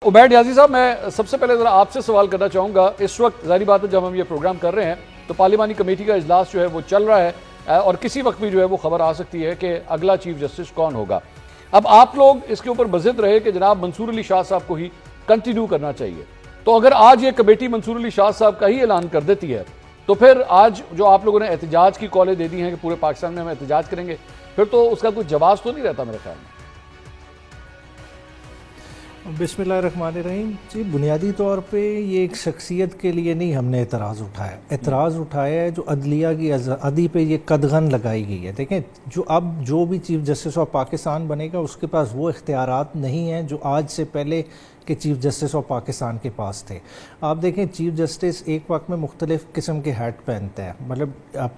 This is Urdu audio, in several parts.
عبید نیازی صاحب، میں سب سے پہلے ذرا آپ سے سوال کرنا چاہوں گا۔ اس وقت ظاہری بات ہے جب ہم یہ پروگرام کر رہے ہیں تو پارلیمانی کمیٹی کا اجلاس جو ہے وہ چل رہا ہے اور کسی وقت بھی جو ہے وہ خبر آ سکتی ہے کہ اگلا چیف جسٹس کون ہوگا۔ اب آپ لوگ اس کے اوپر بضد رہے کہ جناب منصور علی شاہ صاحب کو ہی کنٹینیو کرنا چاہیے، تو اگر آج یہ کمیٹی منصور علی شاہ صاحب کا ہی اعلان کر دیتی ہے تو پھر آج جو آپ لوگوں نے احتجاج کی کالیں دے دی ہیں کہ پورے پاکستان میں ہم احتجاج کریں گے، پھر تو اس کا کوئی جواز تو نہیں رہتا میرے خیال میں۔ بسم اللہ الرحمن الرحیم۔ جی، بنیادی طور پہ یہ ایک شخصیت کے لیے نہیں ہم نے اعتراض اٹھایا ہے جو عدلیہ کی آزادی پہ یہ قدغن لگائی گئی ہے۔ دیکھیں، جو بھی چیف جسٹس آف پاکستان بنے گا اس کے پاس وہ اختیارات نہیں ہیں جو آج سے پہلے کہ چیف جسٹس آف پاکستان کے پاس تھے۔ آپ دیکھیں، چیف جسٹس ایک وقت میں مختلف قسم کے ہیٹ پہنتے ہیں، مطلب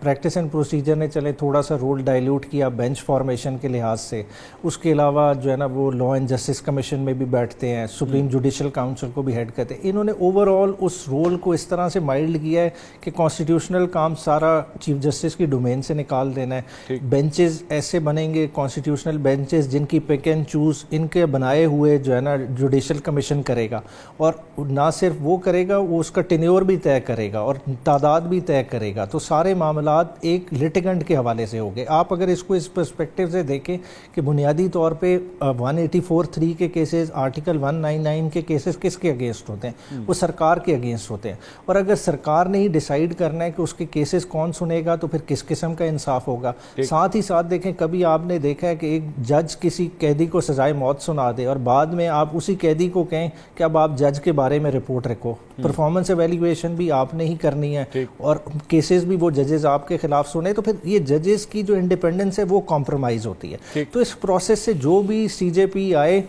پریکٹس اینڈ پروسیجر نے چلے تھوڑا سا رول ڈائلیوٹ کیا بینچ فارمیشن کے لحاظ سے، اس کے علاوہ جو ہے نا وہ لا اینڈ جسٹس کمیشن میں بھی بیٹھتے ہیں، سپریم جوڈیشل کاؤنسل کو بھی ہیڈ کرتے ہیں۔ انہوں نے اوور آل اس رول کو اس طرح سے مائلڈ کیا ہے کہ کانسٹیٹیوشنل کام سارا چیف جسٹس کی ڈومین سے نکال دینا ہے۔ بینچز ایسے بنیں گے، کانسٹیٹیوشنل بینچز جن کی پک اینڈ چوز ان کے بنائے ہوئے جو ہے نا جوڈیشل کمیشن کرے گا، اور نہ صرف وہ کرے گا، وہ اس کا ٹینیور بھی طے کرے گا اور تعداد بھی طے کرے گا، تو سارے معاملات ایک لٹیگنٹ کے حوالے سے ہو گئے۔ آپ اگر اس کو اس پرسپیکٹیو سے دیکھیں کہ بنیادی طور پہ 184(3) کے کیسز، آرٹیکل 199 کے کیسز کس کے اگینسٹ ہوتے ہیں؟ وہ سرکار کے اگینسٹ ہوتے ہیں، اور اگر سرکار نے ہی ڈیسائیڈ کرنا ہے کہ اس کے کیسز کون سنے گا تو پھر کس قسم کا انصاف ہوگا؟ ساتھ ہی ساتھ دیکھیں، کبھی آپ نے دیکھا ہے کہ ایک جج کسی قیدی کو سزائے موت سنا دے اور بعد میں آپ اسی قیدی کو کہیں کہ اب آپ جج کے بارے میں رپورٹ رکھو، پرفارمنس ایویلیویشن بھی آپ نے ہی کرنی ہے اور کیسز بھی وہ ججز آپ کے خلاف سنے، تو پھر یہ ججز کی جو انڈیپینڈنس ہے وہ کمپرومائز ہوتی ہے۔ تو اس پروسیس سے جو بھی سی جے پی آئے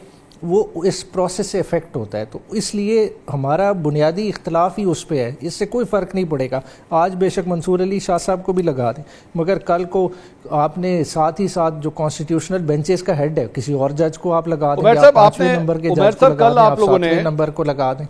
وہ اس پروسیس سے افیکٹ ہوتا ہے، تو اس لیے ہمارا بنیادی اختلاف ہی اس پہ ہے، اس سے کوئی فرق نہیں پڑے گا۔ آج بے شک منصور علی شاہ صاحب کو بھی لگا دیں، مگر کل کو آپ نے ساتھ ہی ساتھ جو کانسٹیٹیوشنل بینچز کا ہیڈ ہے کسی اور جج کو آپ لگا دیں، 5ویں نمبر کے جج کو لگا دیں، آپ 7ویں نمبر کو لگا دیں۔